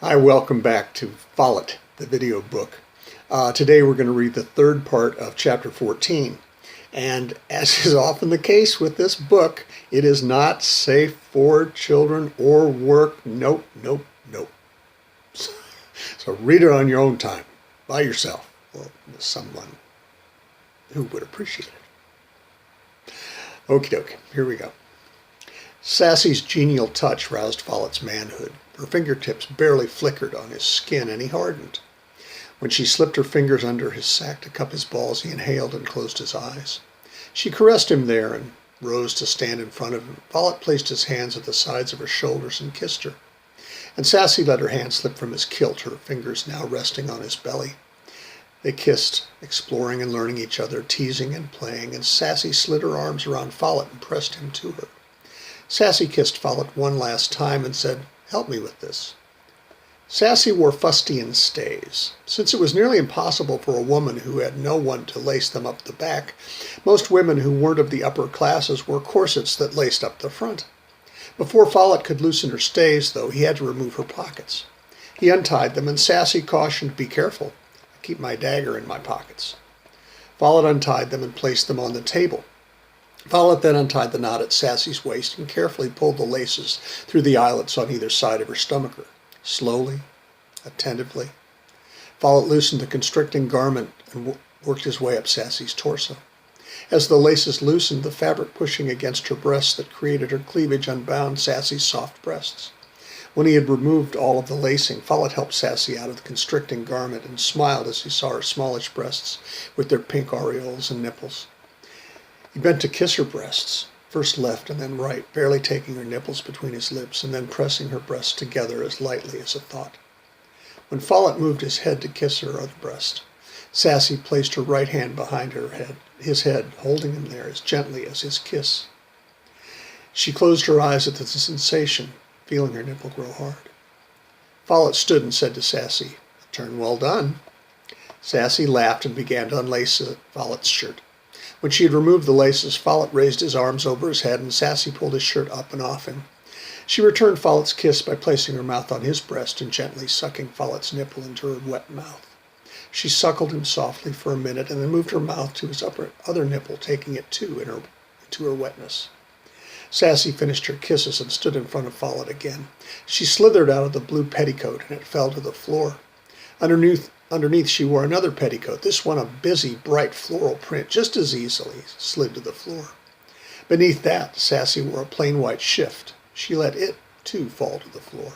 Hi, welcome back to Follet, the video book. Today we're going to read the third part of chapter 14. And as is often the case with this book, it is not safe for children or work. Nope, nope, nope. So read it on your own time, by yourself, or with someone who would appreciate it. Okie dokie, here we go. Sassy's genial touch roused Follet's manhood. Her fingertips barely flickered on his skin, and he hardened. When she slipped her fingers under his sack to cup his balls, he inhaled and closed his eyes. She caressed him there and rose to stand in front of him. Follet placed his hands at the sides of her shoulders and kissed her. And Sassy let her hand slip from his kilt, her fingers now resting on his belly. They kissed, exploring and learning each other, teasing and playing, and Sassy slid her arms around Follet and pressed him to her. Sassy kissed Follet one last time and said, "Help me with this." Sassy wore fustian stays. Since it was nearly impossible for a woman who had no one to lace them up the back, most women who weren't of the upper classes wore corsets that laced up the front. Before Follet could loosen her stays, though, he had to remove her pockets. He untied them, and Sassy cautioned, "Be careful. I keep my dagger in my pockets." Follet untied them and placed them on the table. Follet then untied the knot at Sassy's waist and carefully pulled the laces through the eyelets on either side of her stomacher. Slowly, attentively, Follet loosened the constricting garment and worked his way up Sassy's torso. As the laces loosened, the fabric pushing against her breasts that created her cleavage unbound Sassy's soft breasts. When he had removed all of the lacing, Follet helped Sassy out of the constricting garment and smiled as he saw her smallish breasts with their pink aureoles and nipples. He bent to kiss her breasts, first left and then right, barely taking her nipples between his lips and then pressing her breasts together as lightly as a thought. When Follet moved his head to kiss her other breast, Sassy placed her right hand behind his head, holding him there as gently as his kiss. She closed her eyes at the sensation, feeling her nipple grow hard. Follet stood and said to Sassy, "A turn well done." Sassy laughed and began to unlace Follet's shirt. When she had removed the laces, Follet raised his arms over his head, and Sassy pulled his shirt up and off him. She returned Follet's kiss by placing her mouth on his breast and gently sucking Follet's nipple into her wet mouth. She suckled him softly for a minute and then moved her mouth to his other nipple, taking it too into her wetness. Sassy finished her kisses and stood in front of Follet again. She slithered out of the blue petticoat, and it fell to the floor. Underneath she wore another petticoat, this one a busy, bright floral print, just as easily slid to the floor. Beneath that, Sassy wore a plain white shift. She let it, too, fall to the floor.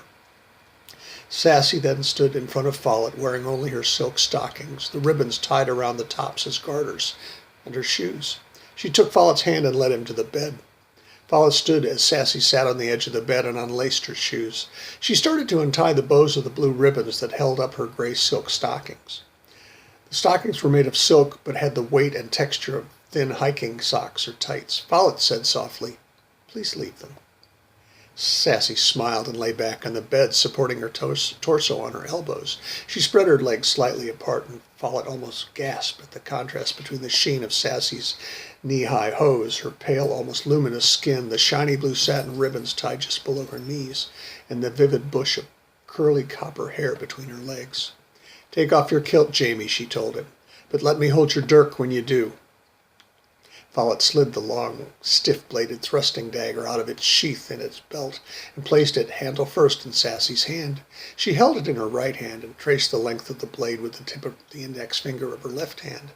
Sassy then stood in front of Follet, wearing only her silk stockings, the ribbons tied around the tops as garters, and her shoes. She took Follet's hand and led him to the bed. Follet stood as Sassy sat on the edge of the bed and unlaced her shoes. She started to untie the bows of the blue ribbons that held up her gray silk stockings. The stockings were made of silk but had the weight and texture of thin hiking socks or tights. Follet said softly, "Please leave them." Sassy smiled and lay back on the bed, supporting her torso on her elbows. She spread her legs slightly apart, and Follet almost gasped at the contrast between the sheen of Sassy's knee-high hose, her pale, almost luminous skin, the shiny blue satin ribbons tied just below her knees, and the vivid bush of curly copper hair between her legs. "Take off your kilt, Jamie," she told him, "but let me hold your dirk when you do." Follet slid the long, stiff-bladed thrusting dagger out of its sheath in its belt and placed it, handle first, in Sassy's hand. She held it in her right hand and traced the length of the blade with the tip of the index finger of her left hand.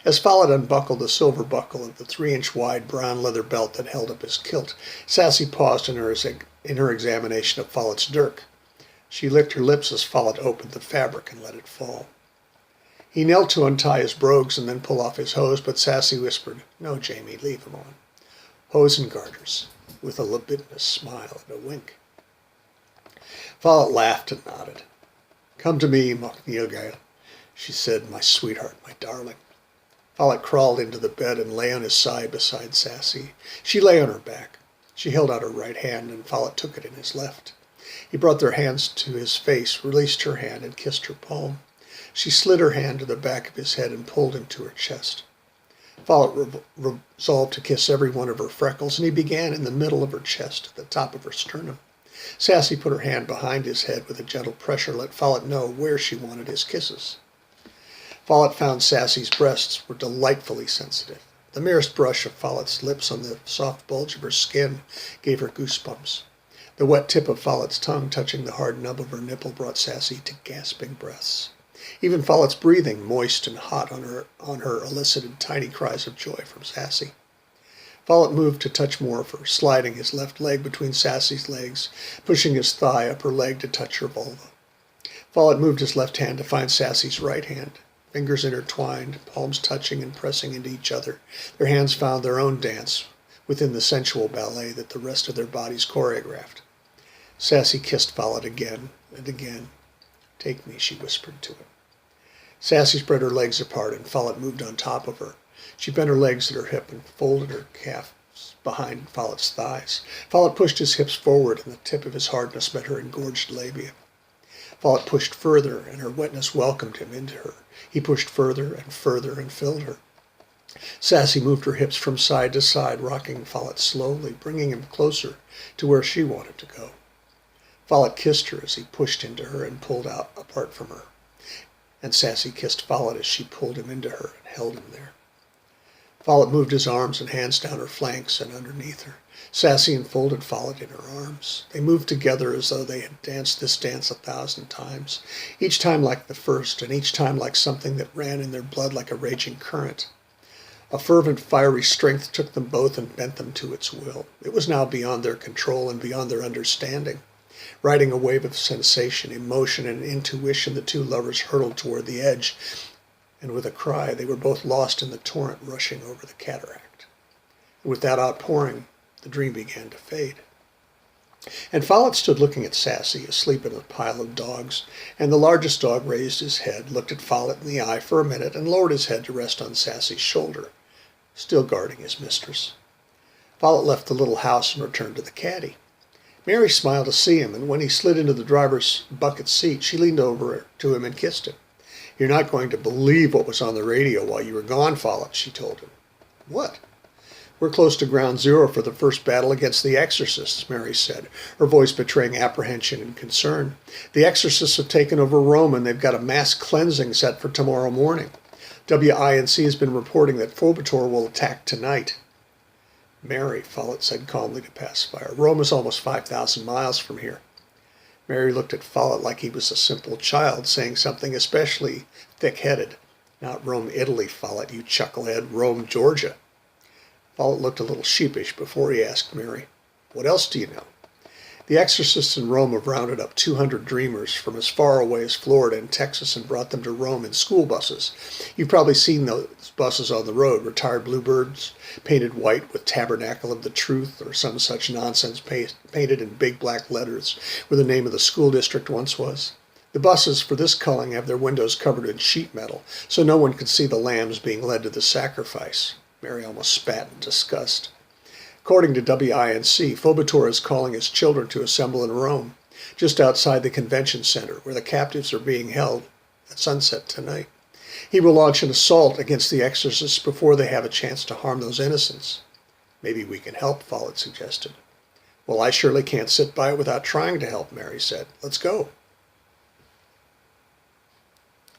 As Follet unbuckled the silver buckle of the 3-inch wide brown leather belt that held up his kilt, Sassy paused in her examination of Follet's dirk. She licked her lips as Follet opened the fabric and let it fall. He knelt to untie his brogues and then pull off his hose, but Sassy whispered, "No, Jamie, leave them on. Hose and garters," with a libidinous smile and a wink. Follet laughed and nodded. "Come to me, Mochnielgeil," she said, "my sweetheart, my darling." Follet crawled into the bed and lay on his side beside Sassy. She lay on her back. She held out her right hand, and Follet took it in his left. He brought their hands to his face, released her hand, and kissed her palm. She slid her hand to the back of his head and pulled him to her chest. Follet resolved to kiss every one of her freckles, and he began in the middle of her chest, at the top of her sternum. Sassy put her hand behind his head with a gentle pressure, let Follet know where she wanted his kisses. Follet found Sassy's breasts were delightfully sensitive. The merest brush of Follet's lips on the soft bulge of her skin gave her goosebumps. The wet tip of Follet's tongue touching the hard nub of her nipple brought Sassy to gasping breaths. Even Follet's breathing, moist and hot on her, elicited tiny cries of joy from Sassy. Follet moved to touch more of her, sliding his left leg between Sassy's legs, pushing his thigh up her leg to touch her vulva. Follet moved his left hand to find Sassy's right hand. Fingers intertwined, palms touching and pressing into each other, their hands found their own dance within the sensual ballet that the rest of their bodies choreographed. Sassy kissed Follet again and again. "Take me," she whispered to him. Sassy spread her legs apart and Follet moved on top of her. She bent her legs at her hip and folded her calves behind Follet's thighs. Follet pushed his hips forward and the tip of his hardness met her engorged labia. Follet pushed further and her wetness welcomed him into her. He pushed further and filled her. Sassy moved her hips from side to side, rocking Follet slowly, bringing him closer to where she wanted to go. Follet kissed her as he pushed into her and pulled out apart from her. And Sassy kissed Follet as she pulled him into her and held him there. Follet moved his arms and hands down her flanks and underneath her. Sassy enfolded Follet in her arms. They moved together as though they had danced this dance 1,000 times, each time like the first, and each time like something that ran in their blood like a raging current. A fervent, fiery strength took them both and bent them to its will. It was now beyond their control and beyond their understanding. Riding a wave of sensation, emotion, and intuition, the two lovers hurtled toward the edge, and with a cry they were both lost in the torrent rushing over the cataract. And with that outpouring, the dream began to fade. And Follet stood looking at Sassy, asleep in a pile of dogs, and the largest dog raised his head, looked at Follet in the eye for a minute, and lowered his head to rest on Sassy's shoulder, still guarding his mistress. Follet left the little house and returned to the caddy. Mary smiled to see him, and when he slid into the driver's bucket seat, she leaned over to him and kissed him. "You're not going to believe what was on the radio while you were gone, Follet," she told him. "What?" "We're close to ground zero for the first battle against the exorcists," Mary said, her voice betraying apprehension and concern. "The exorcists have taken over Rome, and they've got a mass cleansing set for tomorrow morning. WINC has been reporting that Fobator will attack tonight." "Mary," Follet said calmly to pacify her, "Rome is almost 5,000 miles from here." Mary looked at Follet like he was a simple child saying something especially thick-headed. "Not Rome, Italy, Follet, you chucklehead. Rome, Georgia." Follet looked a little sheepish before he asked Mary, "What else do you know?" "The exorcists in Rome have rounded up 200 dreamers from as far away as Florida and Texas and brought them to Rome in school buses. You've probably seen those buses on the road, retired bluebirds, painted white with Tabernacle of the Truth or some such nonsense painted in big black letters where the name of the school district once was. The buses for this culling have their windows covered in sheet metal, so no one could see the lambs being led to the sacrifice." Mary almost spat in disgust. "According to WINC, Fobator is calling his children to assemble in Rome, just outside the convention center, where the captives are being held at sunset tonight. He will launch an assault against the exorcists before they have a chance to harm those innocents." "Maybe we can help," Follet suggested. "Well, I surely can't sit by it without trying to help," Mary said. "Let's go."